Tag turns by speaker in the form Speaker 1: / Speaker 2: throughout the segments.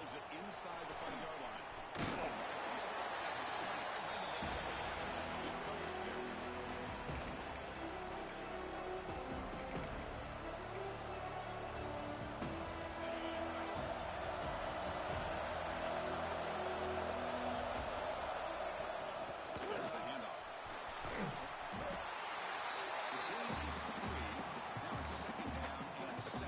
Speaker 1: moves it inside the 5-yard line. He started at the 20, trying to make something happen. That's good coverage there. There's the handoff. The game is 3. Now it's 2nd down and 7.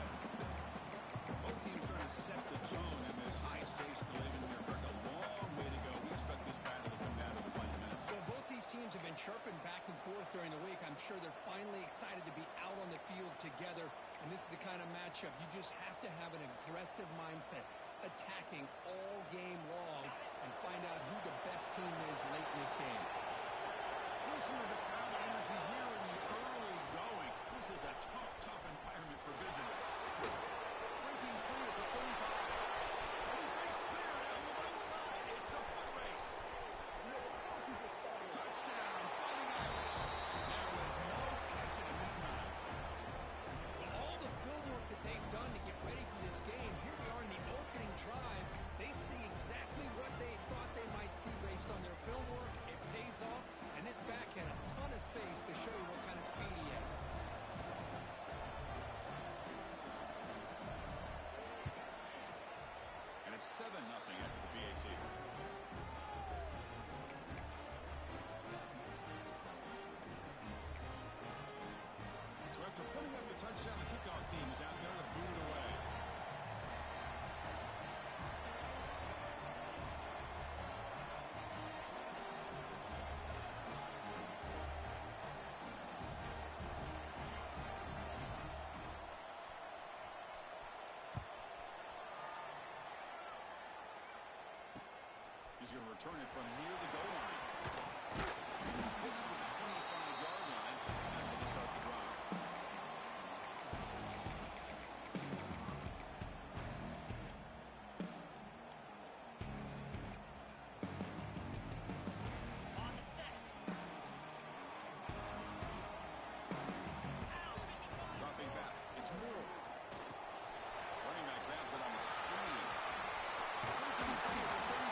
Speaker 1: Both teams trying to set the tone in this high-stakes collision here. Kirk, a long way to go. We expect this battle to come down to the final minutes.
Speaker 2: Well, both these teams have been chirping back and forth during the week. I'm sure they're finally excited to be out on the field together. And this is the kind of matchup you just have to have an aggressive mindset, attacking all game long and find out who the best team is late in this game.
Speaker 1: Listen to the crowd energy here in the early going. This is a tough environment for visitors. Breaking free at the 35. And he breaks clear down the right side. It's a foot race. Touchdown, Fighting Irish. There was no catch in the meantime.
Speaker 2: With all the field work that they've done to get ready for this game, here we are in the opening drive. They see exactly what they thought they might see based on their film work. It pays off, and this back had a ton of space to show you what kind of speed he has.
Speaker 1: And it's 7-0 after the PAT. So after putting up a touchdown, the kickoff team is out there to boot it away. He's going to return it from near the goal line. Hits it to the 25-yard line. That's where they start the drive.
Speaker 3: On the set.
Speaker 1: Dropping back. It's Moore. Running back grabs it on the screen. Breaking free at the 35.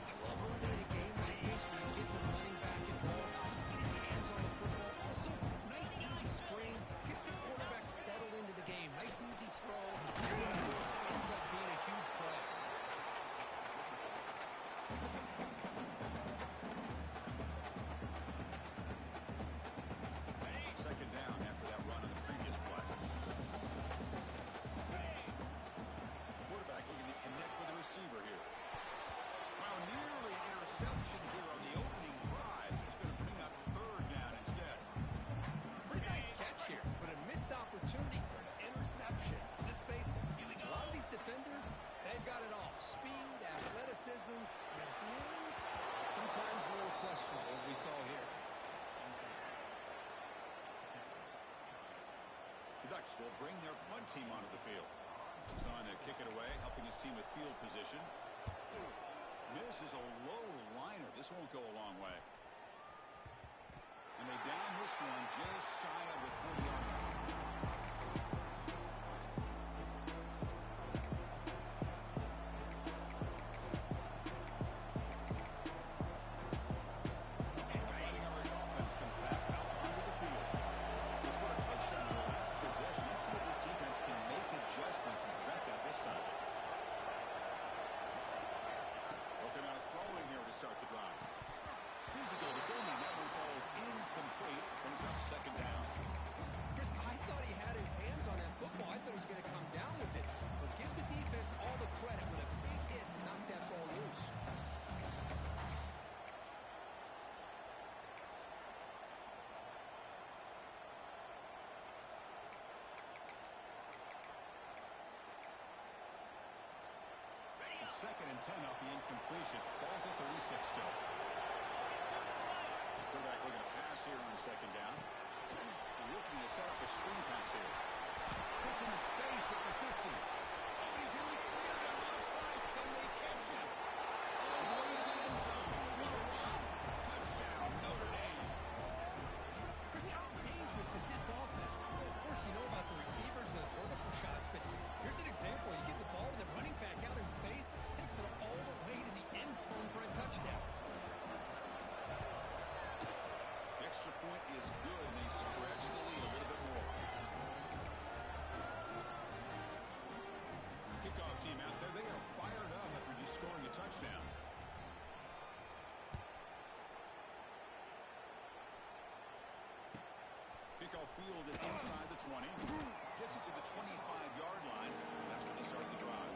Speaker 2: I love early in a game like this when you get the running back involved. Just get his hands on the football. Also, nice easy screen. Gets the quarterback settled into the game. Nice easy throw. And this ends up being a huge play.
Speaker 1: Second down after that run on the previous play. Quarterback looking to connect with the receiver here. Wow, nearly an interception here on the opening drive. It's going to bring up 3rd down instead.
Speaker 2: Pretty nice catch here, but a missed opportunity for an interception. Let's face it, a lot of these defenders, they've got it all. Speed, athleticism, and hands, sometimes a little questionable, as we saw here.
Speaker 1: The Ducks will bring their punt team onto the field. He's on to kick it away, helping his team with field position. This is a low liner. This won't go a long way. And they down this one just shy of the 40-yard line. Fighting Irish offense comes back out onto the field. This for a touchdown in the last possession. Let's see if this defense can make adjustments and prevent that this time. Looking out throwing here to start the drive. Physical defending. That one falls incomplete. Brings up 2nd down.
Speaker 2: Chris, I thought he had his hands on that football. I thought he was going to come down with it. But give the defense all the credit with a big hit to knock that ball loose.
Speaker 1: It's 2nd and 10 off the incompletion. Ball to 36 still. Quarterback looking to pass here on 2nd down. Looking to set up a screen pass here. Gets into space at the 50. Oh, he's in the clear down the left side. Can they catch him? All the way to the end zone. Number 1. Touchdown, Notre Dame.
Speaker 2: Chris, how dangerous is this offense? Well, of course, you know
Speaker 1: is good, and they stretch the lead a little bit more. Kickoff team out there. They are fired up after just scoring a touchdown. Kickoff fielded inside the 20. Gets it to the 25-yard line. That's where they start the drive.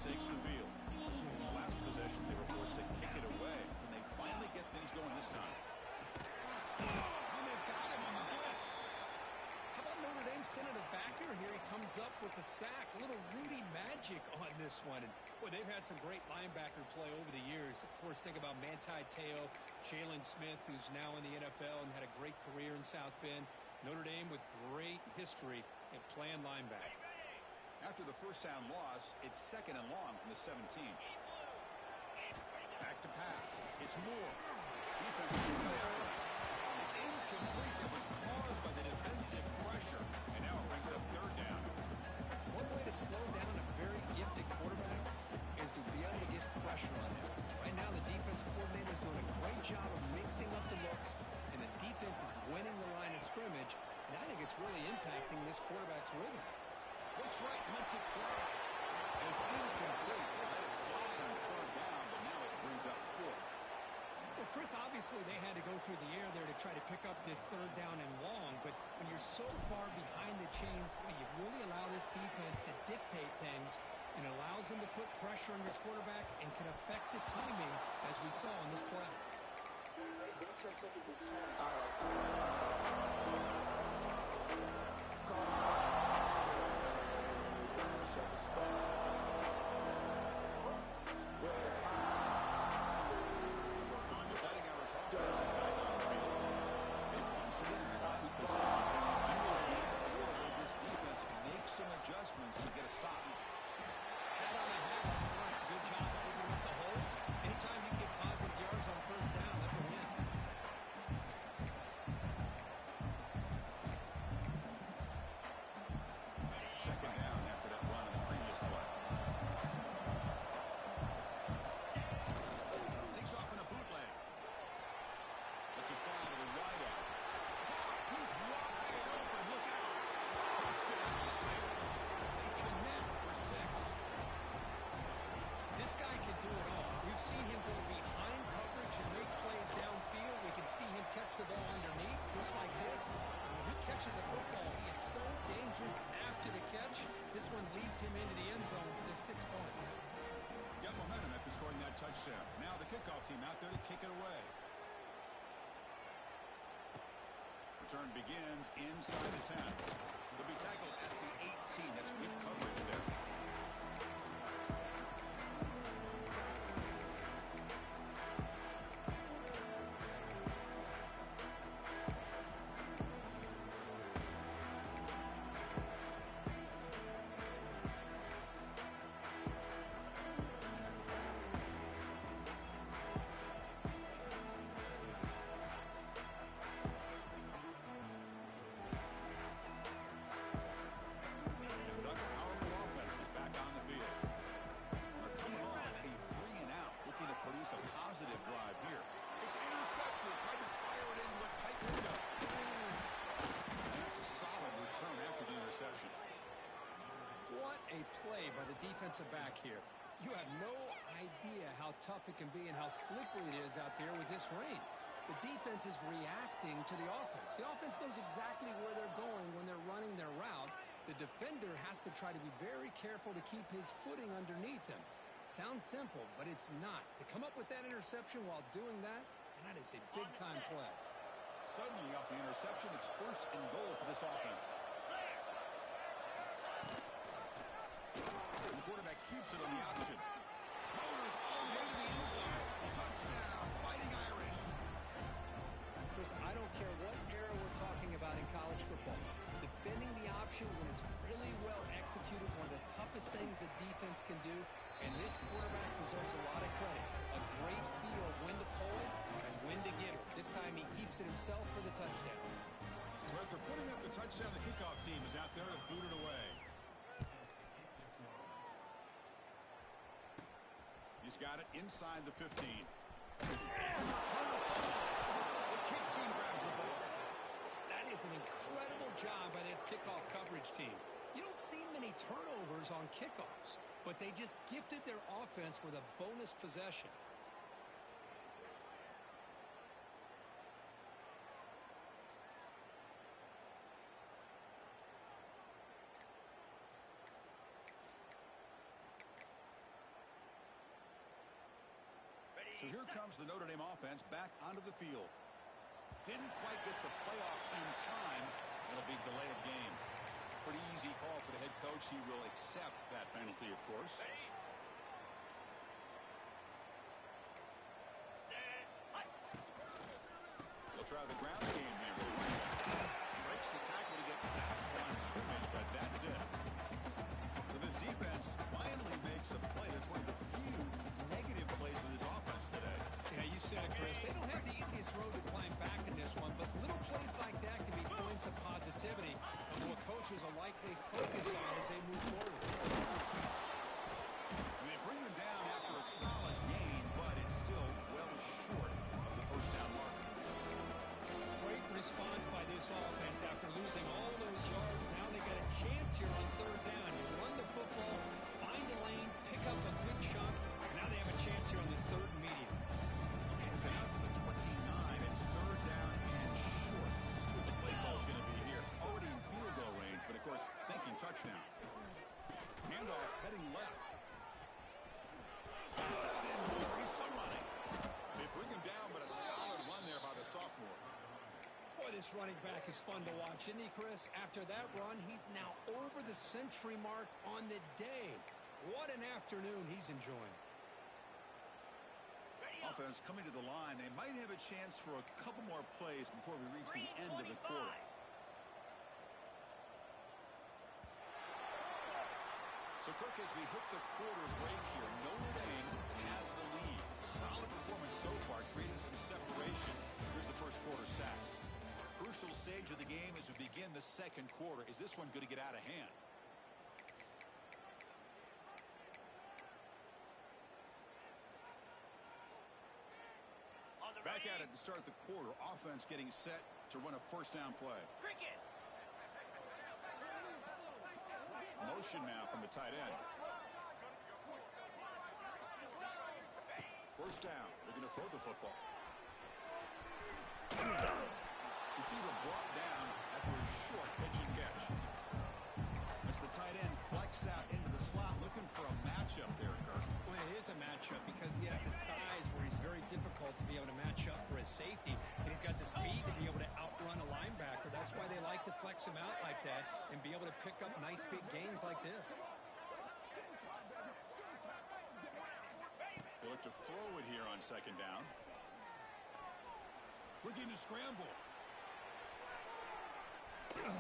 Speaker 1: Takes the field. Last possession, they were forced to kick it away. Can they finally get things going this time? And they've got him on the blitz.
Speaker 2: How about Notre Dame sending a backer? Here he comes up with the sack. A little Rudy magic on this one. And, boy, they've had some great linebacker play over the years. Of course, think about Manti Te'o, Jalen Smith, who's now in the NFL and had a great career in South Bend. Notre Dame with great history at playing linebacker.
Speaker 1: After the first down loss, it's 2nd and long from the 17. Back to pass. It's Moore. Defense is right after it. It's incomplete. That was caused by the defensive pressure. And now it brings up 3rd down.
Speaker 2: One way to slow down a very gifted quarterback is to be able to get pressure on him. Right now, the defense coordinator is doing a great job of mixing up the looks, and the defense is winning the line of scrimmage. And I think it's really impacting this quarterback's rhythm.
Speaker 1: Looks right, lets it fly. And it's incomplete. They let it fly on 3rd down, but now it brings up 4th.
Speaker 2: Well, Chris, obviously they had to go through the air there to try to pick up this 3rd down and long, but when you're so far behind the chains, boy, you really allow this defense to dictate things, and it allows them to put pressure on your quarterback and can affect the timing, as we saw in this play.
Speaker 1: Adjustments to get a stop.
Speaker 2: Hat on the hat up front. Good job opening up the holes. Anytime you get positive yards on 1st down, that's a win.
Speaker 1: Second down after that run in the previous play. Takes off in a bootleg. It's a foul to the wideout. He's wide open. Look out. Touchdown.
Speaker 2: This guy can do it all. We've seen him go behind coverage and make plays downfield. We can see him catch the ball underneath, just like this. And when he catches a football, he is so dangerous after the catch. This one leads him into the end zone for the 6 points.
Speaker 1: Got momentum after scoring that touchdown. Now the kickoff team out there to kick it away. Return begins inside the 10. They'll be tackled at the 18. That's good coverage there. A positive drive here. It's intercepted. Tried to fire it into a tight window. And that's a solid return after the interception.
Speaker 2: What a play by the defensive back here. You have no idea how tough it can be and how slippery it is out there with this rain. The defense is reacting to the offense. The offense knows exactly where they're going when they're running their route. The defender has to try to be very careful to keep his footing underneath him. Sounds simple, but it's not. To come up with that interception while doing that, and that is a big-time play.
Speaker 1: Suddenly, off the interception, it's 1st and goal for this offense. The quarterback keeps it on the option. Motors all the way to the end zone. Touchdown, Fighting Irish.
Speaker 2: Chris, I don't care what era we're talking about in college football. Defending the option when it's really well executed, one of the toughest things the defense can do, and this quarterback deserves a lot of credit. A great feel of when to pull it and when to give it. This time he keeps it himself for the touchdown.
Speaker 1: So after putting up the touchdown, the kickoff team is out there to boot it away. He's got it inside the 15. And return the football. The kick team grabs the ball.
Speaker 2: That is an incredible job by this kickoff coverage team. You don't see many turnovers on kickoffs, but they just gifted their offense with a bonus possession.
Speaker 1: So here comes the Notre Dame offense back onto the field. Didn't quite get the playoff in time. It'll be delay of game. Pretty easy call for the head coach. He will accept that penalty, of course. They'll try the ground game here. Breaks the tackle to get back to line of scrimmage, but that's it. So this defense finally makes a play. That's one of the few negative plays with this offense today.
Speaker 2: Yeah, you said it, Chris. They don't have the easiest road to climb back in this one, but little plays like that can be points of positivity and what coaches will likely focus on as they move forward.
Speaker 1: And they bring them down after a solid gain, but it's still well short of the first down mark.
Speaker 2: Great response by this offense after losing all those yards. Now they got a chance here on third down. You run the football, find a lane, pick up a good chunk, and now they have a chance here on this third and medium.
Speaker 1: Down to the 29. It's third down and short. Let's see what the play call is going to be here. Already in field goal range, but of course thinking touchdown. Handoff heading left. He's still in more. He's still running. They bring him down, but a solid run there by the sophomore.
Speaker 2: Boy, this running back is fun to watch, isn't he, Chris? After that run, he's now over the century mark on the day. What an afternoon he's enjoying.
Speaker 1: Offense coming to the line. They might have a chance for a couple more plays before we reach the end of the quarter. So, Kirk, as we hit the quarter break here, Notre Dame has the lead. Solid performance so far, creating some separation. Here's the first quarter stats. Crucial stage of the game as we begin the second quarter. Is this one going to get out of hand? Back at it to start the quarter. Offense getting set to run a first down play.
Speaker 3: Cricket.
Speaker 1: Motion now from the tight end. First down. They're going to throw the football. Receiver brought down after a short pitch and catch. As the tight end flexed out into the slot, looking for a matchup there, Kirk.
Speaker 2: Well, it is a matchup because he has the size where he's very difficult to be able to match up for his safety, and he's got the speed to be able to outrun a linebacker. That's why they like to flex him out like that and be able to pick up nice big gains like this.
Speaker 1: They look to throw it here on second down. Looking to scramble. And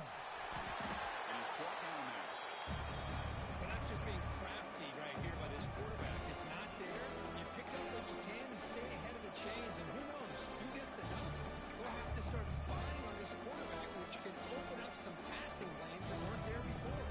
Speaker 1: he's brought down there.
Speaker 2: Well, that's just being crafty right here by this quarterback. It's not there. You pick up what you can and stay ahead of the chains. And who knows, do this enough, we'll have to start spying on this quarterback, which can open up some passing lanes that weren't there before.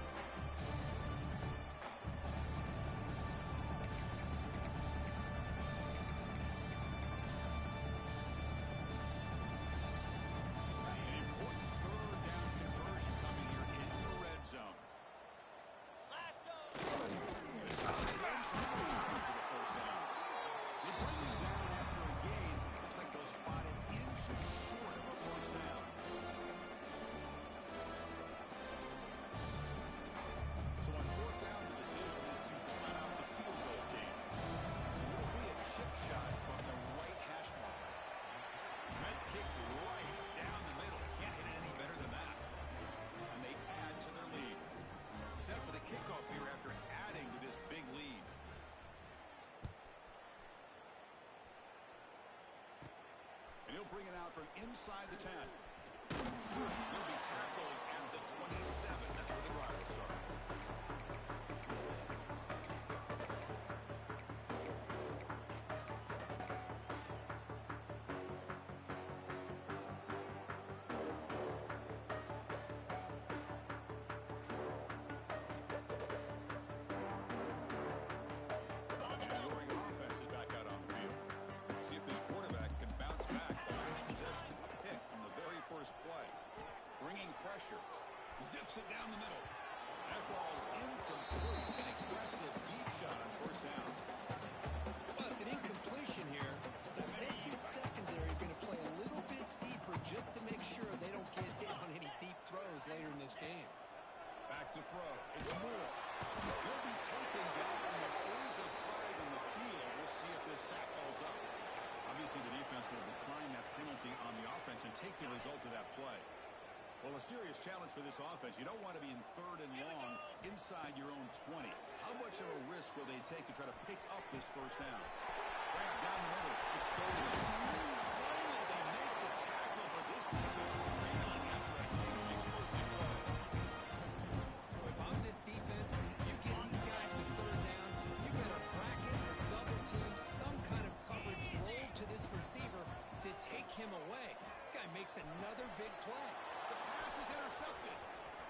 Speaker 1: He'll bring it out from inside the 10. He'll be tackled at the That's where the drive will start. Enduring offense is back out on the field. See if this quarterback can bounce back. The last possession, a pick on the very first play. Bringing pressure. Zips it down the middle. That ball's incomplete. An aggressive deep shot on first down.
Speaker 2: Well, it's an incompletion here. But I bet this secondary is going to play a little bit deeper just to make sure they don't get hit on any deep throws later in this game.
Speaker 1: Back to throw. It's Moore. He'll be taken down. There is a flag on the field. We'll see if this sack holds up. Obviously, the defense will decline that penalty on the offense and take the result of that play. Well, a serious challenge for this offense. You don't want to be in 3rd and long inside your own 20. How much of a risk will they take to try to pick up this first down? Grab down the middle. It's Golden. Finally, they make the tackle for this defense to bring on after a huge explosive play.
Speaker 2: If I'm this defense, you get these guys to 3rd down, you better bracket or double team some kind of coverage roll to this receiver to take him away. This guy makes another big play.
Speaker 1: The pass is intercepted.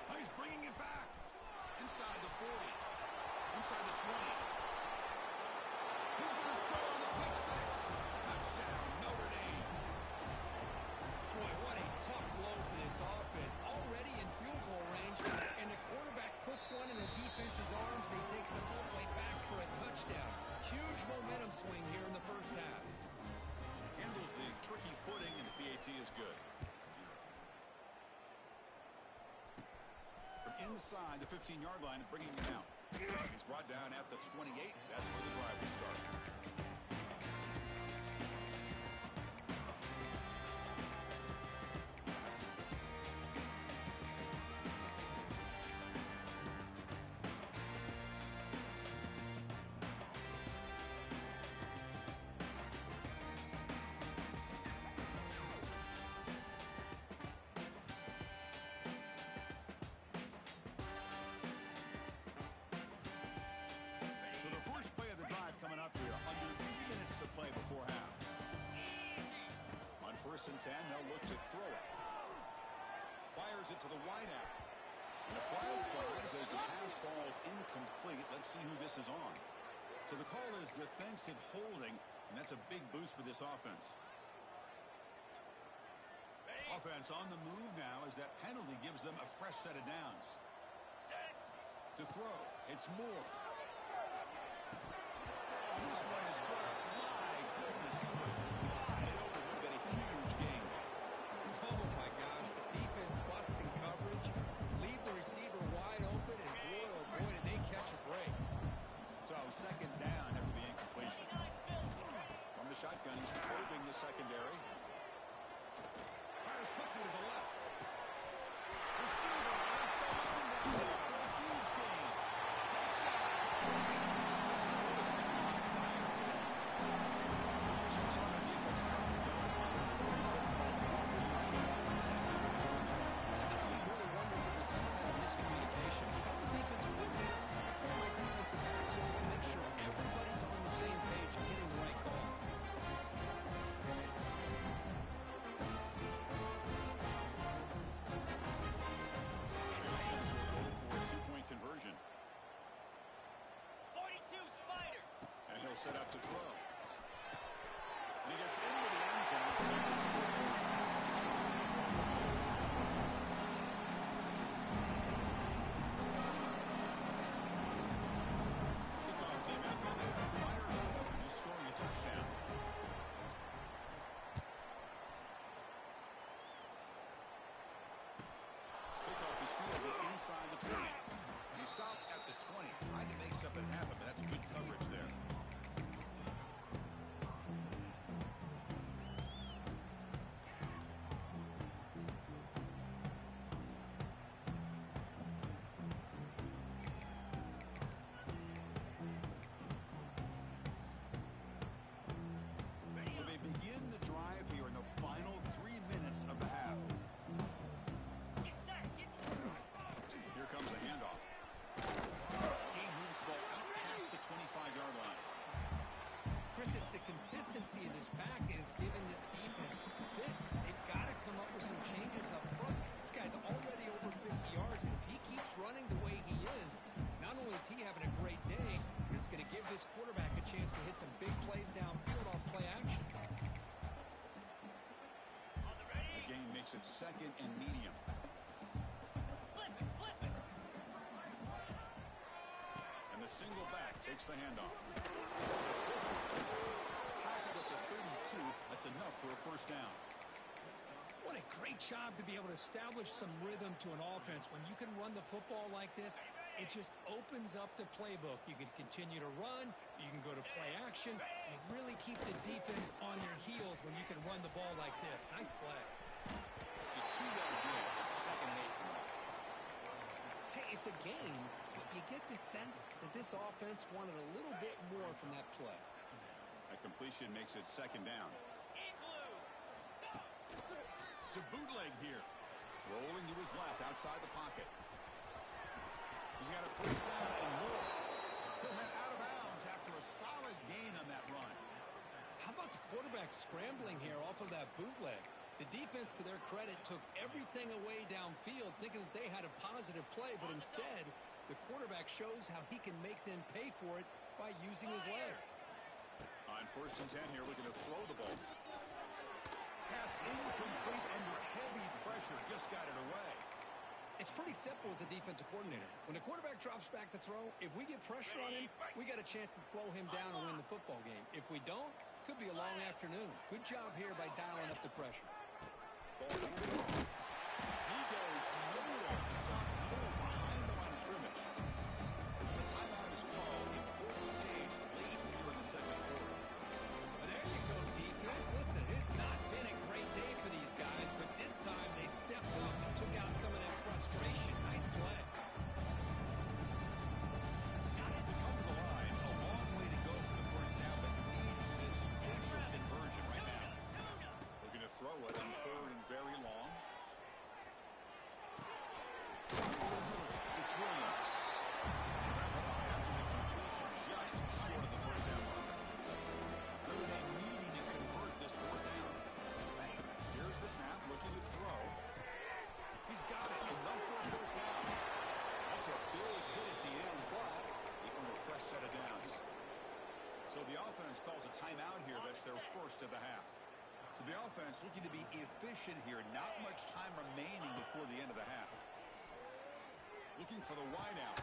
Speaker 1: Oh, he's bringing it back. Inside the 40. Inside the 20. He's going to score on the pick six. Touchdown, Notre Dame.
Speaker 2: Boy, what a tough blow for this offense. Already in field goal range, and the quarterback puts one in the defense's arms, and he takes it all the way back for a touchdown. Huge momentum swing here in the first half.
Speaker 1: Handles the tricky footing, and the PAT is good. From inside the 15-yard line, bringing it out. He's brought down at the 28. That's where the drive will start. So the first play of the drive coming up here, under 3 minutes to play before half. On 1st and 10, they'll look to throw it. Fires it to the wideout. And a flag flies as the pass falls incomplete. Let's see who this is on. So the call is defensive holding, and that's a big boost for this offense. Offense on the move now as that penalty gives them a fresh set of downs. To throw, it's Moore. This one is dropped. My goodness, he was wide open. Would have been a huge game.
Speaker 2: Oh, my gosh. The defense busting coverage, leave the receiver wide open, and boy, oh boy, did they catch a break.
Speaker 1: So 2nd down after the incompletion. From the shotgun, he's probing the secondary. Fires quickly to the left. Receiver left alone down there for a huge gain. Touchdown. This quarterback fires it. Chiefs on the defense currently going 1
Speaker 2: Makes me really wonder if it was some kind of miscommunication. If I'm the defensive coordinator, I pull my defensive backs over and make sure everybody's on the same page and getting the right call.
Speaker 1: Rams will go for a 2-point conversion.
Speaker 3: 42 Spider.
Speaker 1: And he'll set up to throw. And he gets into the end zone to make the score. Kickoff team out there. They're fired up. He's scoring a touchdown. Kickoff is fielded inside the 20. And he stopped at the 20. Tried to make something happen, but that's good coverage there. So they begin the drive here in the final 3 minutes of the half.
Speaker 3: Get set. Get set.
Speaker 1: makes it second and medium. And the single back takes the handoff. There's a stiff tackled at the 32. That's enough for a first down.
Speaker 2: What a great job to be able to establish some rhythm to an offense. When you can run the football like this, it just opens up the playbook. You can continue to run, you can go to play action, and really keep the defense on their heels when you can run the ball like this. Nice play.
Speaker 1: It's a 2-yard gain. Second and 8.
Speaker 2: Hey, it's a game, but you get the sense that this offense wanted a little bit more from that play.
Speaker 1: A completion makes it second down. To bootleg here. Rolling to his left outside the pocket. He's got a first down and more. He'll head out of bounds after a solid gain on that run.
Speaker 2: How about the quarterback scrambling here off of that bootleg? The defense, to their credit, took everything away downfield, thinking that they had a positive play, but instead, the quarterback shows how he can make them pay for it by using his legs.
Speaker 1: On first and 10 here, looking to throw the ball. Pass incomplete under heavy pressure, just got it away.
Speaker 2: It's pretty simple as a defensive coordinator. When the quarterback drops back to throw, if we get pressure on him, we got a chance to slow him down and win the football game. If we don't, could be a long afternoon. Good job here by dialing up the pressure.
Speaker 1: Ball he goes nowhere. Stop cold behind the line of scrimmage. The timeout is called. Important stage late here in the second quarter.
Speaker 2: Well, there you go, defense. Listen, it's not been a great day for these guys, but this time they stepped up and took out some of that frustration. Nice play.
Speaker 1: Come to the line. A long way to go for the first down, but need this crucial conversion right now. Looking to throw it on third and very long. It's Williams. After the completion, just short of the first down mark. Notre Dame needing to convert this fourth down. Here's the snap, looking to throw. He's got it, enough for a first down. That's a big hit at the end, but they earn a fresh set of downs. So the offense calls a timeout here. That's their first of the half. So the offense looking to be efficient here. Not much time remaining before the end of the half. Looking for the wideout.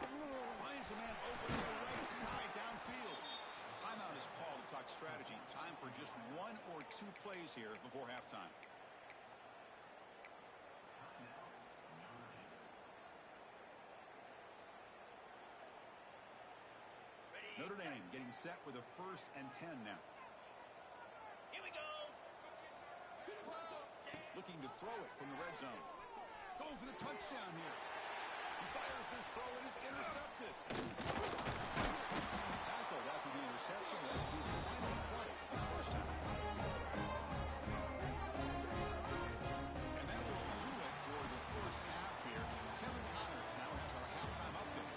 Speaker 1: Finds a man open to the right side downfield. Timeout is called to talk strategy. Time for just one or two plays here before halftime. Notre Dame getting set with a first and 10 now.
Speaker 3: Here we go.
Speaker 1: Looking to throw it from the red zone. Going for the touchdown here. He fires this throw. It is intercepted. Tackled after the interception. That will be the final play this first half. And that will do it for the first half here. Kevin Connors now has our halftime update.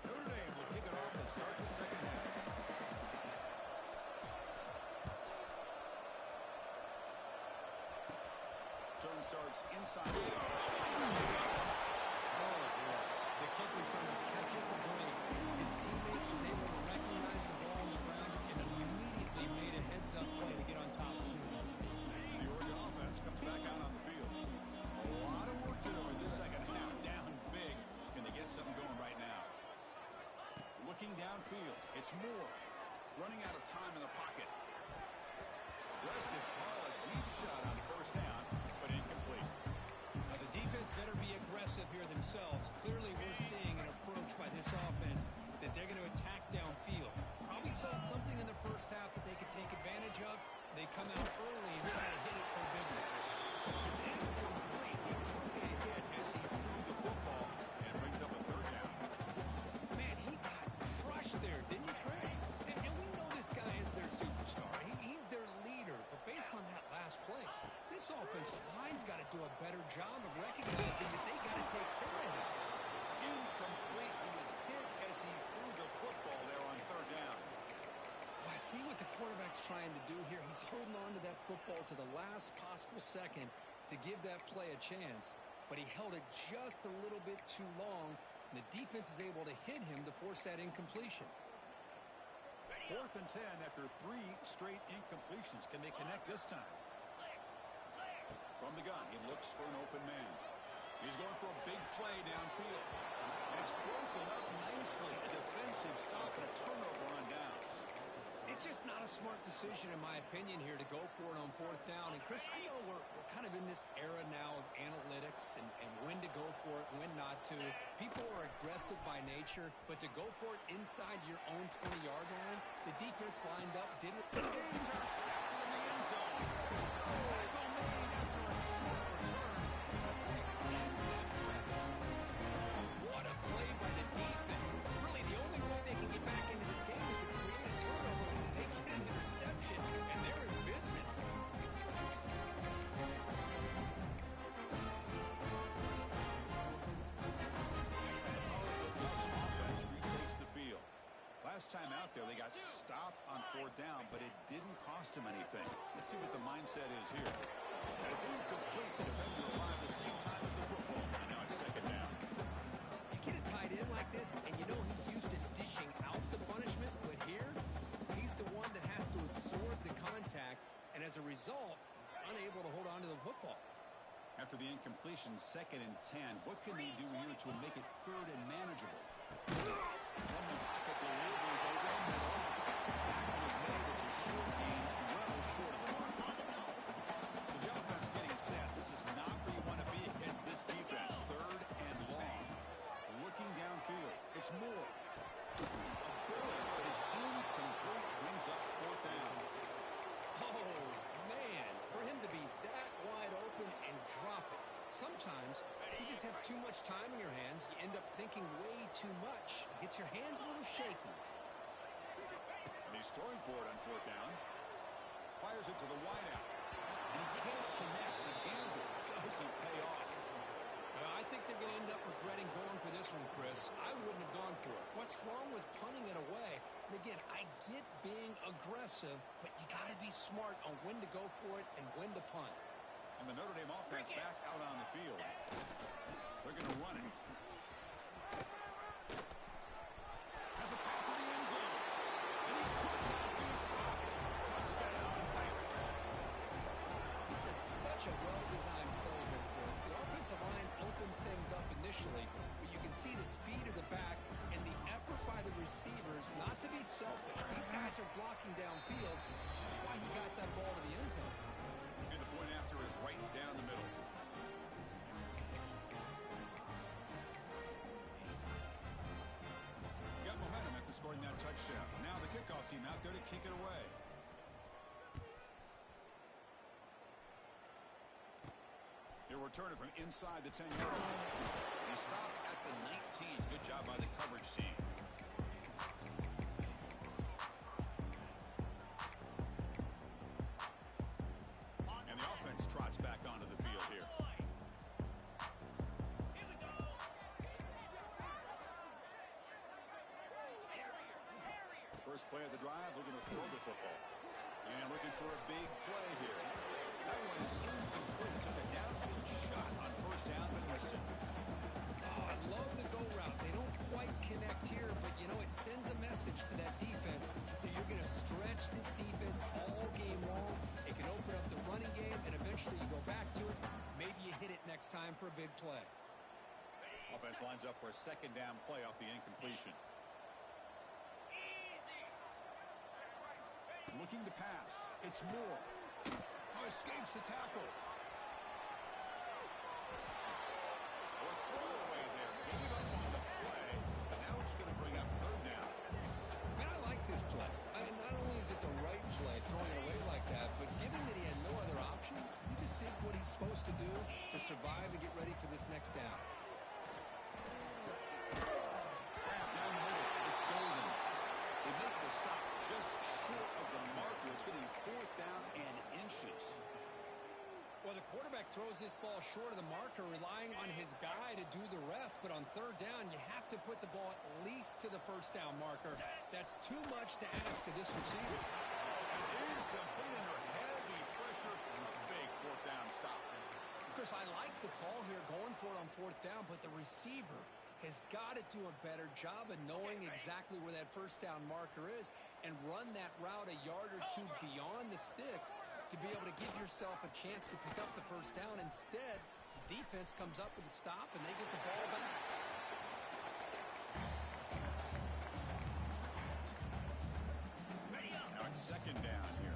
Speaker 1: Notre Dame will kick it off and start the second half. Turn starts inside.
Speaker 2: Oh, boy. The kick returner catches a break. His teammate was able to recognize the ball on the ground and immediately made a heads-up play to get on top of it.
Speaker 1: The Oregon offense comes back out on the field. A lot of work to do in the second half. Down big. Can they get something going right now? Looking downfield. It's Moore. Running out of time in the pocket. Aggressive call. A deep shot on first down, but incomplete.
Speaker 2: Now, the defense better be aggressive here themselves. Clearly, we're seeing an approach by this offense that they're going to attack downfield. Probably saw something in the first half that they could take advantage of. They come out early and try to hit it for a big one.
Speaker 1: It's incomplete. He took a hit as he threw the football and brings up a third down.
Speaker 2: Man, he got crushed there, didn't you, Chris? And we know this guy is their superstar. He's their leader. But based on that last play, this offensive line's got to do a better job of recognizing that they got to take care of him.
Speaker 1: Incomplete. He was hit as he threw the football there on third down.
Speaker 2: Well, I see what the quarterback's trying to do here. He's holding on to that football to the last possible second to give that play a chance. But he held it just a little bit too long, And the defense is able to hit him to force that incompletion.
Speaker 1: 4th and 10 after 3 straight incompletions. Can they connect this time? From the gun, he looks for an open man. He's going for a big play downfield. And it's broken up nicely. A defensive stop and a turnover on downs.
Speaker 2: It's just not a smart decision, in my opinion, here to go for it on 4th down. And, Chris, I know we're kind of in this era now of analytics and when to go for it, when not to. People are aggressive by nature, but to go for it inside your own 20-yard line, the defense lined up, didn't.
Speaker 1: Intercepted in the end zone. Tackle made after a short return. The pick ends that play.
Speaker 2: What a play by the defense. Really, the only way they can get back into this game is to create a turnover. They get an interception, and they're in business.
Speaker 1: Offense retakes the field. Last time out there, they got stopped on 4th down, but it didn't cost them anything. Let's see what the mindset is here. And it's incomplete. The defender arrived the same time as the football. And now it's 2nd down.
Speaker 2: You get a tight end like this, and you know he's used to dishing out the punishment, but here, he's the one that has to absorb the contact, and as a result, he's unable to hold on to the football.
Speaker 1: After the incompletion, 2nd and 10. What can they do here to make it 3rd and manageable? From the pocket, delivers over the middle. Tackle was made. It's a short gain, well short of the mark. So the offense getting set. This is not where you want to be against this defense. 3rd and long. Looking downfield. It's Moore. A bullet, but it's incomplete. Brings up 4th down.
Speaker 2: Oh, man, for him to be that wide open and drop it. Sometimes you just have too much time in your hands. You end up thinking way too much. Gets your hands a little shaky.
Speaker 1: And he's throwing for it on 4th down. Fires it to the wideout. And he can't connect. The gamble doesn't pay off.
Speaker 2: Well, I think they're going to end up regretting going for this one, Chris. I wouldn't have gone for it. What's wrong with punting it away? And again, I get being aggressive, but you got to be smart on when to go for it and when to punt.
Speaker 1: And the Notre Dame offense back out on the field. They're going to run it. Has a pass to the end zone. And he could not be stopped. Touchdown, Irish.
Speaker 2: This is such a well-designed play here, Chris. The offensive line opens things up initially, but you can see the speed of the back and the effort by the receivers not to be selfish. These guys are blocking downfield. That's why he got that ball to the end zone.
Speaker 1: And the point after is right down the middle. Got momentum after scoring that touchdown. Now the kickoff team out there to kick it away. He'll return it from inside the 10-yard line. He stopped at the 19. Good job by the coverage team. And the offense trots back onto the field here. First play of the drive, looking to throw the football. And looking for a big play here. That one is incomplete. Took a downfield shot on 1st down, but missed it.
Speaker 2: Oh, I love the go route. They don't quite connect here, but, you know, it sends a message to that defense that you're going to stretch this defense all game long. It can open up the running game, and eventually you go back to it. Maybe you hit it next time for a big play.
Speaker 1: Offense lines up for a 2nd down play off the incompletion. Looking to pass. It's Moore. Oh, escapes the tackle. Or throwaway there. Gave up on the play. But now it's going to bring up 3rd down.
Speaker 2: Man, I like this play. Not only is it the right play, throwing it away like that, but given that he had no other option, he just did what he's supposed to do to survive and get ready for this next down.
Speaker 1: Down the middle. It's Golden. They make the stop just short of the marker. It's getting 4th down and inches.
Speaker 2: Well, the quarterback throws this ball short of the marker, relying on his guy to do the rest. But on 3rd down, you have to put the ball at least to the 1st down marker. That's too much to ask of this receiver.
Speaker 1: It's incomplete under heavy pressure and a big 4th down stop.
Speaker 2: Chris, I like the call here going for it on 4th down, but the receiver has got to do a better job of knowing exactly where that first down marker is and run that route a yard or two beyond the sticks to be able to give yourself a chance to pick up the first down. Instead, the defense comes up with a stop and they get the ball back.
Speaker 1: Now it's second down here.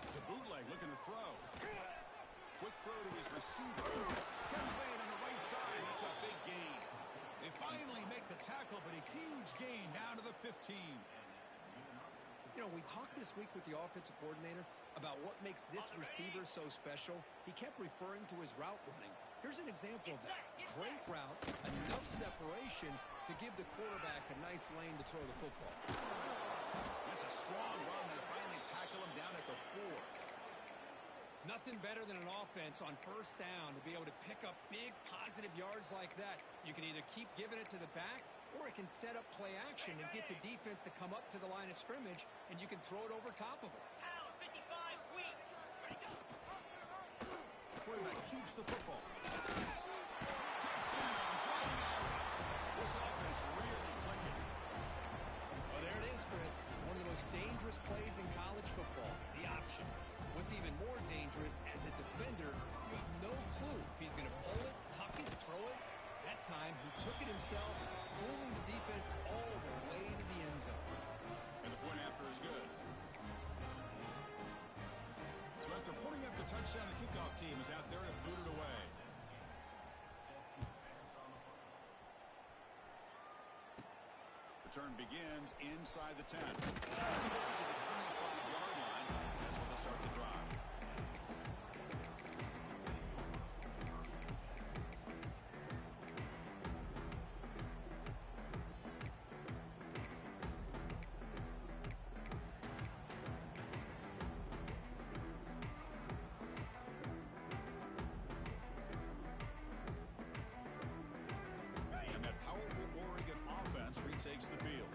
Speaker 1: It's a bootleg looking to throw. Quick throw to his receiver. Comes in on the right side. That's a big gain. They finally make the tackle, but a huge gain down to the 15.
Speaker 2: You know, we talked this week with the offensive coordinator about what makes this receiver so special. He kept referring to his route running. Here's an example of that. Great route, enough separation to give the quarterback a nice lane to throw the football.
Speaker 1: That's a strong run. They finally tackle him down at the 4.
Speaker 2: Nothing better than an offense on first down to be able to pick up big positive yards like that. You can either keep giving it to the back, or it can set up play action and get the defense to come up to the line of scrimmage, and you can throw it over top of them.
Speaker 3: Pound 55, weak. Ready, go.
Speaker 1: Quarterback keeps the football. Touchdown, Fighting Irish. This offense really clicking.
Speaker 2: Well, there it is, Chris. One of the most dangerous plays in college football, the option. What's even more dangerous, as a defender, you have no clue if he's going to pull it, tuck it, throw it. That time, he took it himself, fooling the defense all the way to the end zone.
Speaker 1: And the point after is good. So after putting up the touchdown, the kickoff team is out there to boot it away. Return begins inside the 10. Gets it to the 25-yard line. That's where they'll start the drive. And that powerful Oregon offense retakes the field.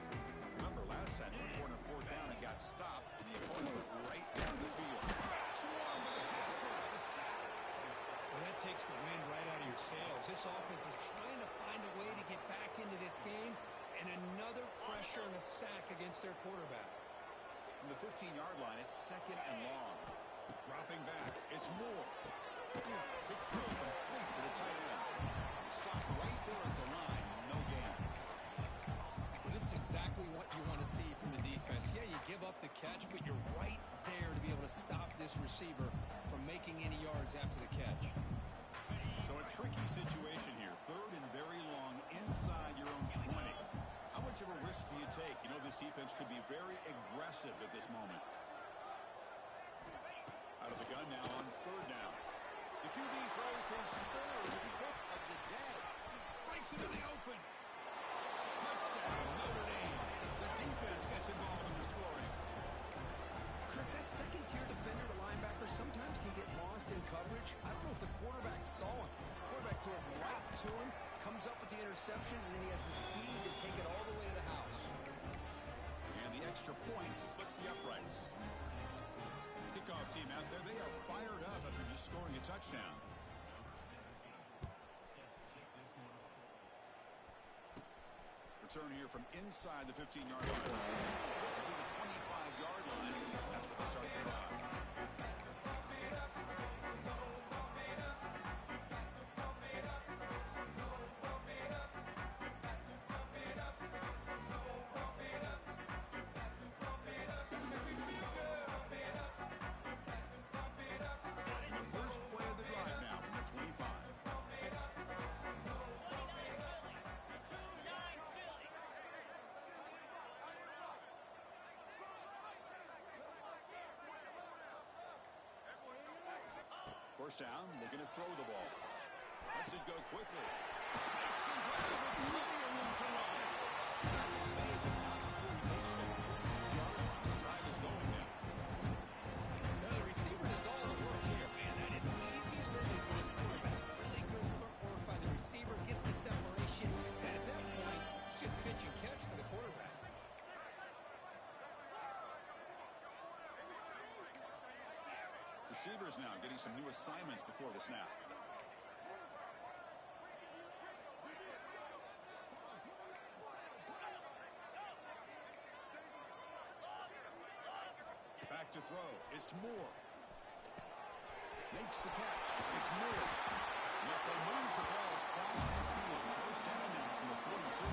Speaker 1: Remember, last time they went for 4th down and got stopped, and the opponent went right down the field. Swarm with the pass rush, the sack.
Speaker 2: Well, that takes the wind right out of your sails. This offense is trying to find a way to get back into this game, and another pressure and a sack against their quarterback.
Speaker 1: From the 15-yard line, it's second and long. Dropping back, it's Moore. Big throw complete to the tight end. Stop right there at the line, no gain.
Speaker 2: Well, this is exactly what you want to see from the defense. Yeah, you give up the catch, but you're right there to be able to stop this receiver from making any yards after the catch.
Speaker 1: So a tricky situation here. 3rd and very long inside your own 20. How much of a risk do you take? You know, this defense could be very aggressive at this moment. Out of the gun now on 3rd down. The QB throws his 3rd pick of the day. Breaks into the open. Touchdown, Notre Dame. The defense gets involved in the scoring.
Speaker 2: Chris, that second-tier defender, the linebacker, sometimes can get lost in coverage. I don't know if the quarterback saw him. The quarterback threw it right to him, comes up with the interception, and then he has the speed to take it all the way to the house.
Speaker 1: And the extra point splits the uprights. Kickoff team out there, they are fired up after just scoring a touchdown. Return here from inside the 15-yard line. Gets it to the 25-yard line. That's where they start the drive. First down, looking to throw the ball. Lets it go quickly. Makes the grab with plenty of room to run. Tackles made, but not before he makes the 43-yard line. This drive is going now.
Speaker 2: Now, the receiver does all the work here, man. That is easy living for this quarterback. Really good footwork by the receiver, gets the separation, and at that point, it's just pitch and catch for the quarterback.
Speaker 1: receivers now getting some new assignments before the snap. Back to throw. It's Moore. Makes the catch. It's Moore. Mecca moves the ball across midfield. First down now from the 42.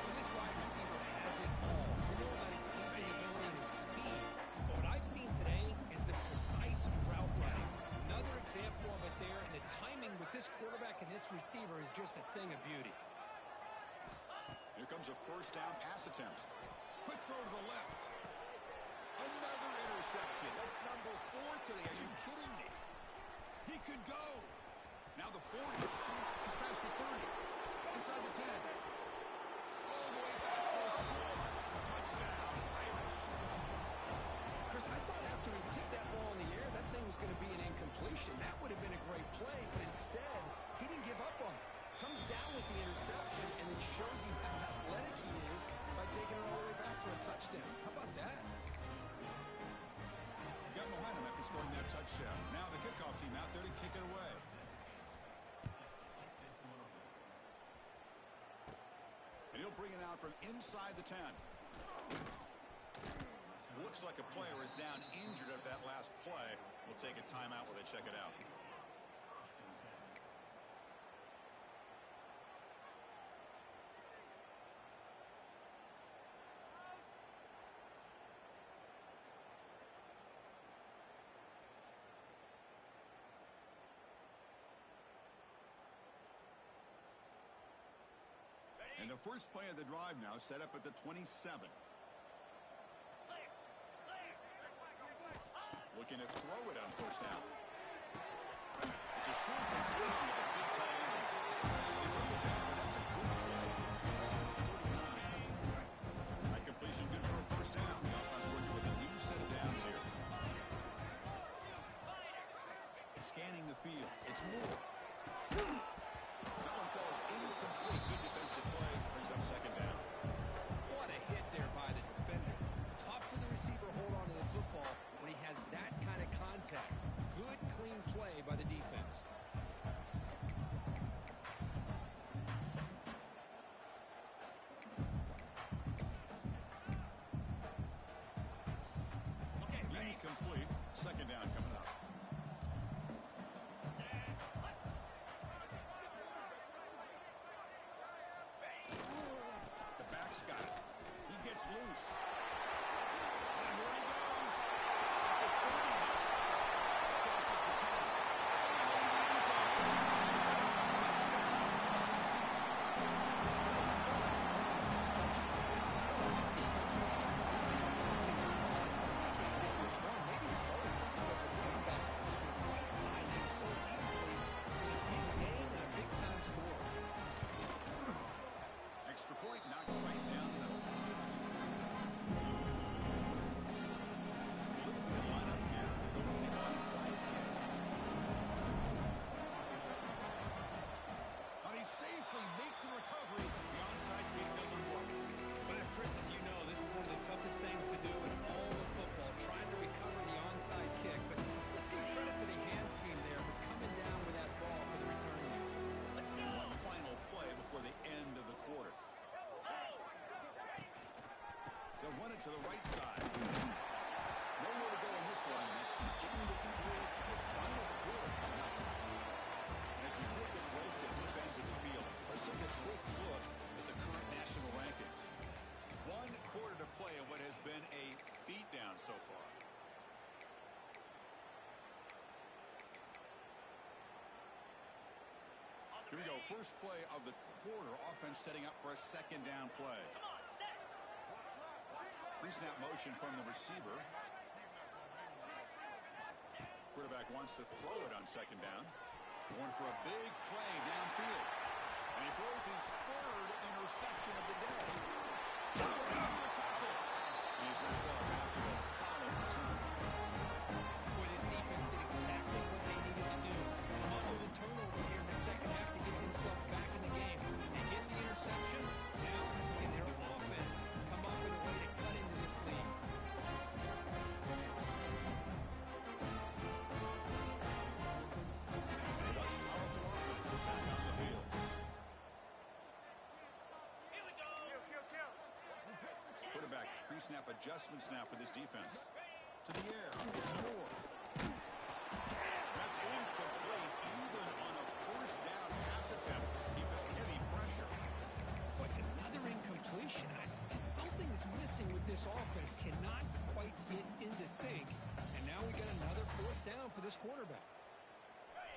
Speaker 2: Well, this wide receiver has it all. We know about his leaping ability and his speed. But what I've seen today is the precise route running. Another example of it there, and the timing with this quarterback and this receiver is just a thing of beauty.
Speaker 1: Here comes a first down pass attempt. Quick throw to the left. Another interception. That's number 4 today. Are you kidding me? He could go. Now the 40. He's past the 30. Inside the 10. All the way back for a score. Touchdown, Irish.
Speaker 2: Chris, I thought after he tipped that ball in the air, that thing was going to be an incompletion. That would have been a great play, but instead, he didn't give up on it. Comes down with the interception and then shows you how athletic he is by taking it all the way back for a touchdown. How about that?
Speaker 1: Got behind him after scoring that touchdown. Now the kickoff team out there to kick it away. And he'll bring it out from inside the 10. Looks like a player is down injured at that last play. We'll take a timeout while they check it out. And the first play of the drive now set up at the 27. Looking to throw it on first down. It's a short completion of a big tight end. They bring it down, but that's a good play. It's along the 39. That completion good for a first down. The offense working with a new set of downs here. Scanning the field. It's Moore. That one falls incomplete. Good defensive play. Brings up second down.
Speaker 2: What a hit there by the defender. Tough for the receiver to hold on to the football when he has that kind of contact. Good, clean play by the defense.
Speaker 1: Incomplete. Second down coming up. The back's got it. He gets loose. And here he goes. At the 30. Crosses the 10. All the way to the end zone.
Speaker 2: His defense was constantly he can't pick which one. Maybe it's both because the running back was right behind him so easily for the big game and a big-time score.
Speaker 1: Extra point knocked right down the middle. Move the lineup here. Go for the onside kick. How he safely make the recovery. The onside kick doesn't work.
Speaker 2: But Chris, as you know, this is one of the toughest things to do in all of football, trying to recover the onside kick. But let's give credit to the hands team there for coming down with that ball for the return man.
Speaker 1: One final play before the end of the quarter. They'll run it to the right side. Nowhere to go in this one. It's the end of the final quarter coming up. As we take a break to both ends of the field, let's take a quick look at the current national rankings. 1 quarter to play in what has been a beatdown so far. Here we go. First play of the quarter. Offense setting up for a second down play. Pre-snap motion from the receiver. Quarterback wants to throw it on second down. Going for a big play downfield. And he throws his 3rd interception of the day. The tackle. And he's wrapped up after a solid return.
Speaker 2: Boy, this defense did exactly what they needed to do. Come up with a turnover here in the second half to get themselves back in the game. They get the interception. Now, can their offense come up with a way to cut into this lead?
Speaker 1: pre-snap adjustments now for this defense. To the air. It's Moore. That's incomplete even on a first down pass attempt. He felt heavy pressure.
Speaker 2: What's another incompletion? Something is missing with this offense. Cannot quite get into sync. And now we got another fourth down for this quarterback.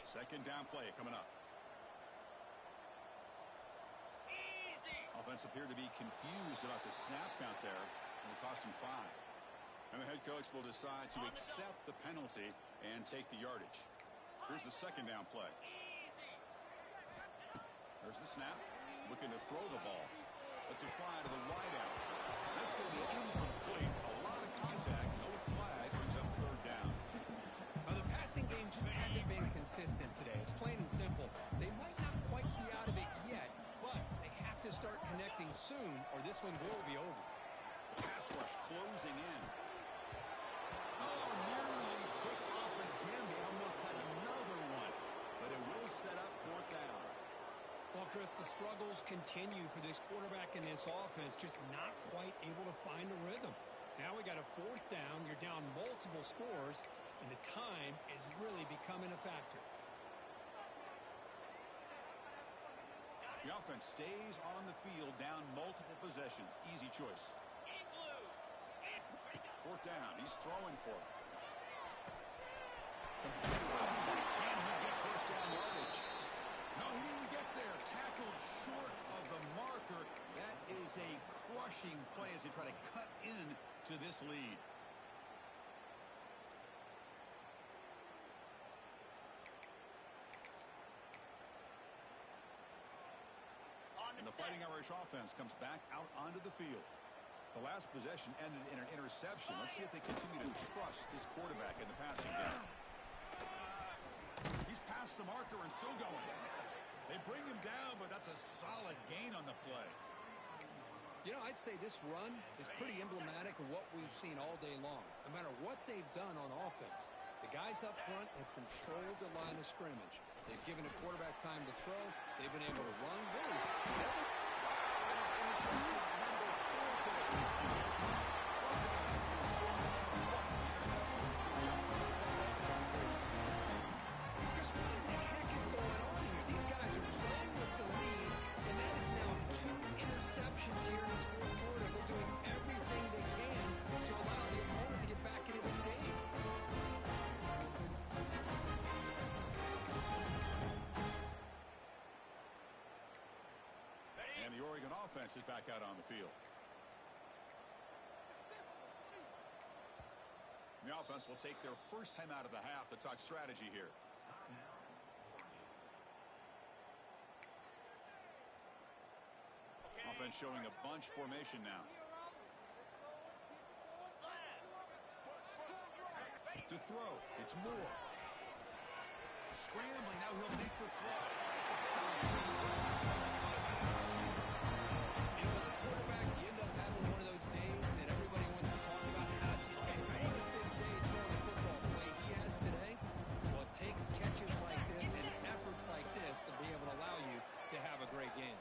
Speaker 1: Second down play coming up.
Speaker 3: Easy.
Speaker 1: Offense appeared to be confused about the snap count there, and it cost him 5. And the head coach will decide to accept the penalty and take the yardage. Here's the second down play.
Speaker 3: Easy.
Speaker 1: There's the snap. Looking to throw the ball. That's a fly to the wideout. That's going to be incomplete. A lot of contact. No flag. Brings up third down.
Speaker 2: Now, the passing game just hasn't been consistent today. It's plain and simple. They might not quite be out of it yet, but they have to start connecting soon or this one will be over.
Speaker 1: The pass rush closing in. Oh, nearly picked off again. They almost had another one. But it will set up fourth down.
Speaker 2: Well, Chris, the struggles continue for this quarterback in this offense, just not quite able to find a rhythm. Now we got a fourth down. You're down multiple scores, and the time is really becoming a factor.
Speaker 1: The offense stays on the field, down multiple possessions. Easy choice.
Speaker 3: In blue.
Speaker 1: Fourth down. He's throwing for it. Can he get first down yardage? No, he didn't get there. Tackled short of the marker. That is a crushing play as they try to cut in to this lead. And the Fighting Irish offense comes back out onto the field. The last possession ended in an interception. Let's see if they continue to trust this quarterback in the passing game. He's past the marker and still going. They bring him down, but that's a solid gain on the play.
Speaker 2: You know, I'd say this run is pretty emblematic of what we've seen all day long. No matter what they've done on offense, the guys up front have controlled the line of scrimmage. They've given a quarterback time to throw. They've been able to run. Really,
Speaker 1: That is interception number 4 today. He's killed. Brought down after a short return. Interception. The offensive football.
Speaker 2: Chris, what in the heck is going on here? These guys are playing with the lead, and that is now 2 interceptions here in this fourth quarter. They're doing everything they can to allow the opponent to get back into this game.
Speaker 1: And the Oregon offense is back out on the field. The offense will take their first time out of the half to talk strategy here. Offense showing a bunch formation now. To throw, it's Moore. Scrambling, now he'll make the throw.
Speaker 2: You know, as a quarterback, you end up having one of those days that everybody wants to talk about. How do you take a big day throwing the football the way he has today? Well, it takes catches like this and efforts like this to be able to allow you to have a great game.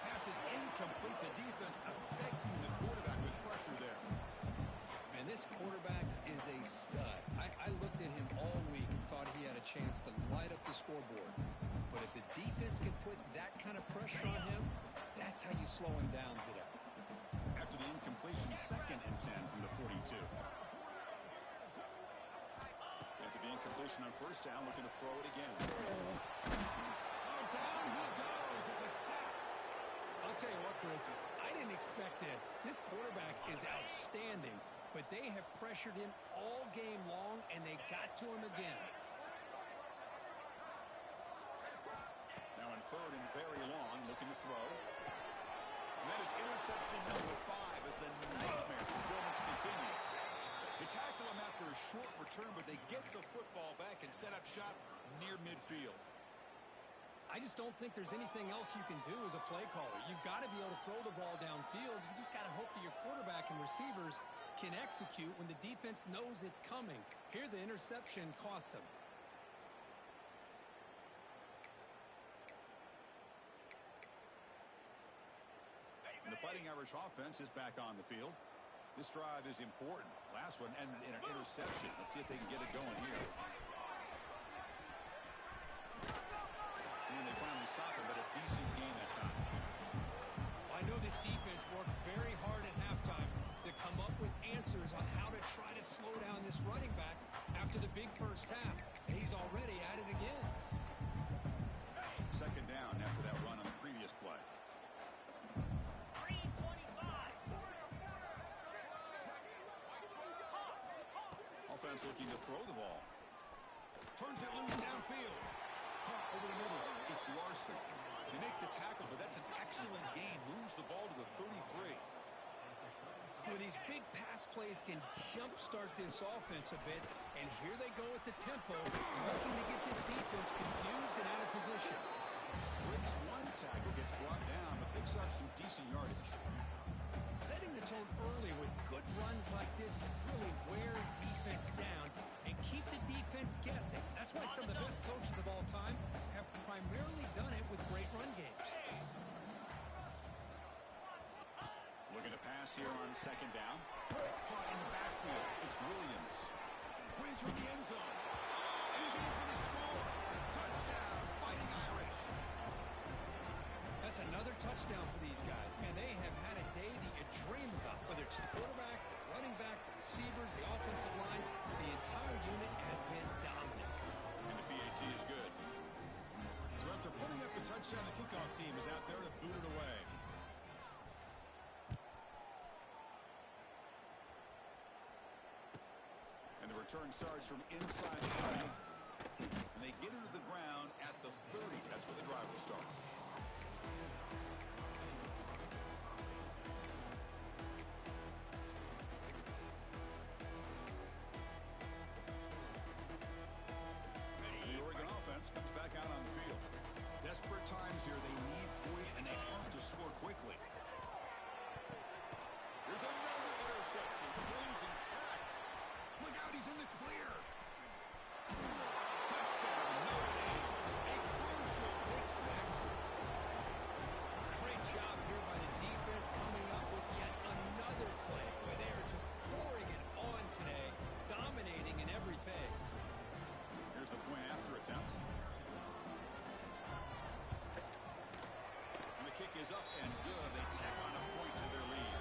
Speaker 1: Pass is incomplete. The defense affecting the quarterback with pressure there.
Speaker 2: And this quarterback is a stud. I looked at him all week and thought he had a chance to light up the scoreboard. But if the defense can put that kind of pressure on him, that's how you slow him down today.
Speaker 1: After the incompletion, 2nd and 10 from the 42. After the incompletion on first down, looking to throw it again. Oh, down he goes. It's a sack.
Speaker 2: I'll tell you what, Chris, I didn't expect this. This quarterback is outstanding, but they have pressured him all game long, and they got to him again.
Speaker 1: Now in 3rd and very long, looking to throw. And that is interception number 5 as the nightmare performance continues. They tackle him after a short return, but they get the football back and set up shop near midfield.
Speaker 2: I just don't think there's anything else you can do as a play caller. You've got to be able to throw the ball downfield. You just got to hope that your quarterback and receivers can execute when the defense knows it's coming. Here, the interception cost them.
Speaker 1: And the Fighting Irish offense is back on the field. This drive is important. Last one ended in an interception. Let's see if they can get it going here. And they finally stop it, but a decent game that time.
Speaker 2: I know this defense worked very hard at halftime to come up with answers on how to try to slow down this running back after the big first half. And he's already at it again.
Speaker 1: Second down after that run on the previous play.
Speaker 3: 3:25.
Speaker 1: Offense looking to throw the ball. Turns it loose downfield. Caught over the middle. It's Larson. They make the tackle, but that's an excellent gain. Moves the ball to the 33.
Speaker 2: Well, these big pass plays can jumpstart this offense a bit, and here they go at the tempo, looking to get this defense confused and out of position.
Speaker 1: Breaks one tackle, gets brought down, but picks up some decent yardage.
Speaker 2: Setting the tone early with good runs like this can really wear defense down and keep the defense guessing. That's why some of the best coaches of all time have primarily done it with great run games.
Speaker 1: Looking to pass here on second down. Caught in the backfield. It's Williams. Brings from the end zone. And he's in for the score. Touchdown, Fighting Irish.
Speaker 2: That's another touchdown for these guys. Man, they have had a day that you dream about. Whether it's the quarterback, the running back, the receivers, the offensive line, the entire unit has been dominant.
Speaker 1: And the PAT is good. So after putting up the touchdown, the kickoff team is out there to boot it away. And the return starts from inside the 20. And they get into the ground at the 30. That's where the drive will start. The Oregon offense comes back out on the field. Desperate times here. They need points, and they have to score quickly. There's another interception. Closing track. Look out, he's in the clear. Touchdown, Notre Dame. A crucial pick six.
Speaker 2: Great job here by the defense coming up with yet another play where they are just pouring it on today, dominating in every phase.
Speaker 1: Here's the point after attempt. And the kick is up and good. They tack on a point to their lead.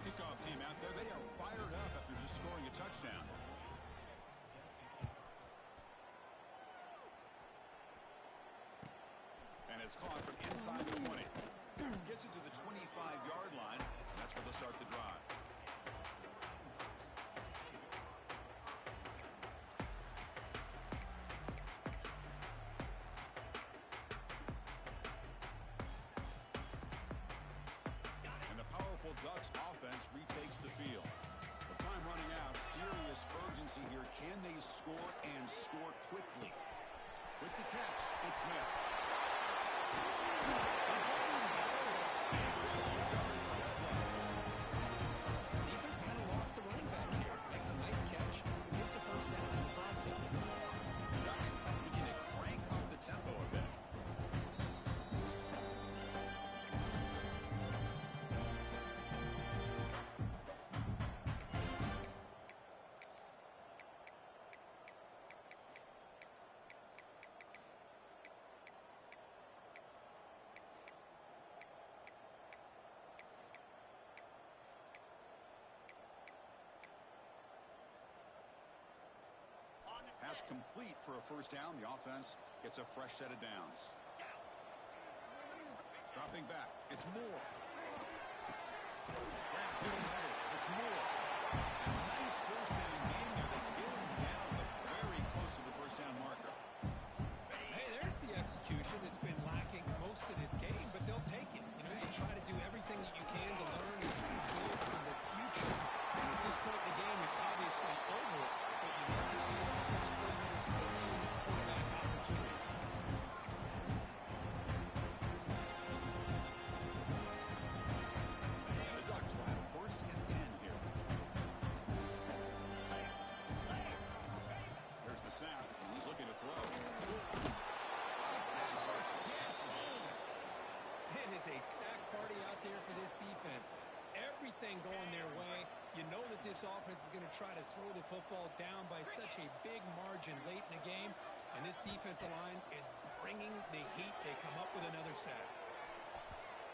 Speaker 1: Kickoff team out there, they are fired up after just scoring a touchdown. And it's caught from inside the 20. Gets it to the 25-yard line. That's where they'll start the drive. And the powerful Ducks offense retakes the field. With time running out, serious urgency here. Can they score and score quickly? With the catch, it's Smith.
Speaker 2: Defense kind of lost a running back here. Makes a nice catch. Gets the first down in the process.
Speaker 1: The Ducks begin to crank up the tempo a bit. Pass complete for a first down. The offense gets a fresh set of downs. Dropping back. It's Moore. It's Moore. And a nice first down game there. They get him down, but very close to the first down marker.
Speaker 2: Hey, there's the execution that's been lacking most of this game, but they'll take it. You know, you try to do everything that you can to learn and try to build for the future. And at this point in the game, it's obviously over, but you love to see your offensive coordinator start giving this quarterback opportunities.
Speaker 1: And the Ducks will have first and 10 here. There's the snap. He's looking to throw.
Speaker 2: this offense is going to try to throw the football down by such a big margin late in the game, and this defensive line is bringing the heat. They come up with another sack.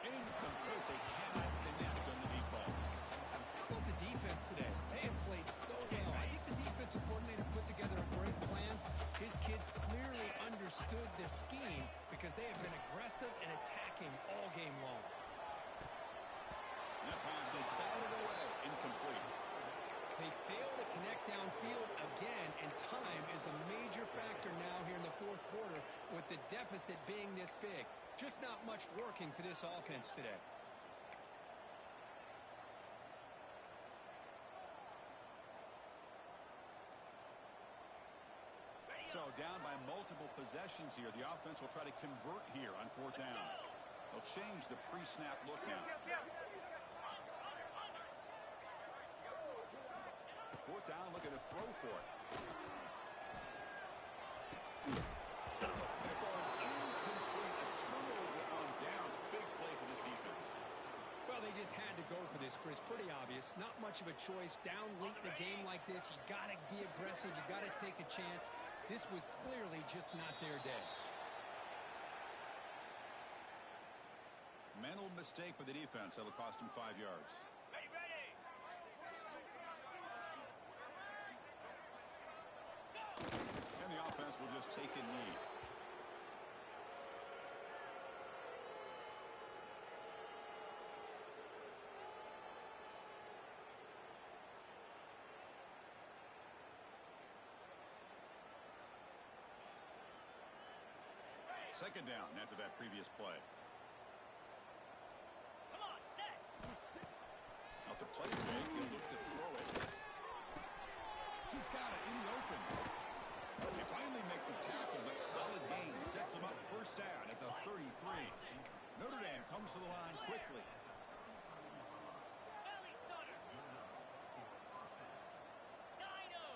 Speaker 1: Incomplete. They cannot connect on the deep ball.
Speaker 2: How about the defense today? They have played so well. I think the defensive coordinator put together a great plan. His kids clearly understood the scheme because they have been aggressive and attacking all game long.
Speaker 1: That pass is batted away. Incomplete.
Speaker 2: They fail to connect downfield again, and time is a major factor now here in the fourth quarter with the deficit being this big. Just not much working for this offense today.
Speaker 1: So down by multiple possessions here. The offense will try to convert here on fourth down. They'll change the pre-snap look now. Fourth down, look at a throw for it. And it falls incomplete. A turnover on downs. Big play for this defense.
Speaker 2: Well, they just had to go for this, Chris. Pretty obvious. Not much of a choice. Down late in the game like this, you got to be aggressive. You got to take a chance. This was clearly just not their day.
Speaker 1: Mental mistake by the defense. That'll cost him 5 yards.
Speaker 3: Ready, ready.
Speaker 1: And the offense will just take a knee. Second down after that previous play.
Speaker 3: Come on, set.
Speaker 1: Off the play fake, he'll look to throw it. He's got it in the open. They finally make the tackle, but solid gain sets him up first down at the 33. Notre Dame comes to the line quickly.
Speaker 3: Belly stunner. Dino. Ready, go.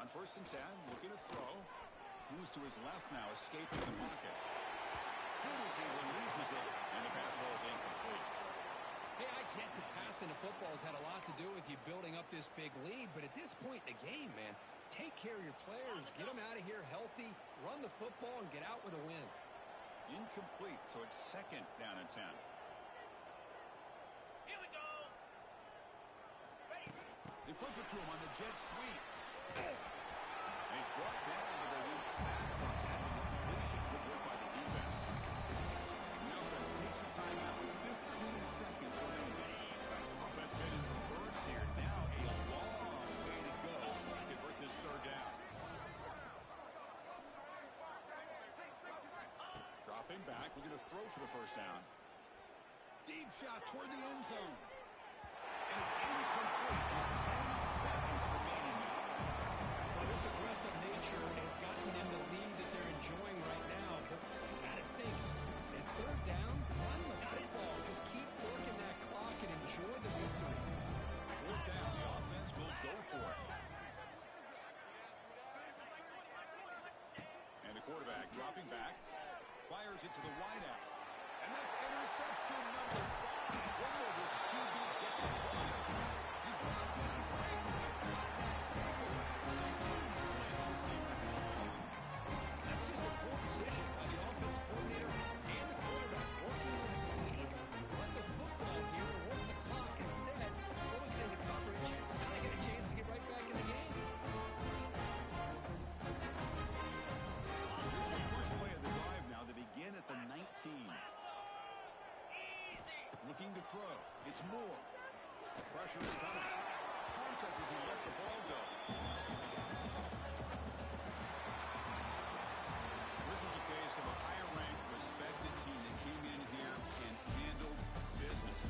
Speaker 1: On first and 10, looking to throw. Moves to his left now, escaping the pocket. Good as he releases it, and the pass ball is incomplete.
Speaker 2: Hey, I get the passing of football has had a lot to do with you building up this big lead, but at this point in the game, man, take care of your players, get them out of here healthy, run the football, and get out with a win.
Speaker 1: Incomplete, so it's second down and 10.
Speaker 3: Here we go. Ready.
Speaker 1: They flip it to him on the jet sweep. And he's brought down with a weak contact and the completion. Good work by the defense. The offense takes a timeout with 15 seconds remaining. Offense been in reverse here. Now a long way to go to convert this third down. Dropping back, looking to throw for the first down. Deep shot toward the end zone. And it's incomplete. There's 10 seconds remaining now.
Speaker 2: Well, this aggressive nature has gotten them the lead that they're enjoying right now, but you got to think, at third down, run the football. Just keep working that clock and enjoy the victory.
Speaker 1: Fourth down, the offense will go for it. And the quarterback dropping back, fires it to the wideout. And that's interception number 5. When will this QB get the ball? He's brought down right with a blocked tackle. So please play for this defense.
Speaker 2: That's just a poor decision by the offense coordinator and the quarterback. Working with the lead, run the football here, or work the clock instead, throws it into coverage. Now they get a chance to get right back in the game.
Speaker 1: Here's the first play of the drive now. They begin at the 19.
Speaker 3: Easy.
Speaker 1: Looking to throw. It's Moore. Pressure is coming. Contact as he let the ball go. This was a case of a higher-ranked, respected team that came in here and handled business.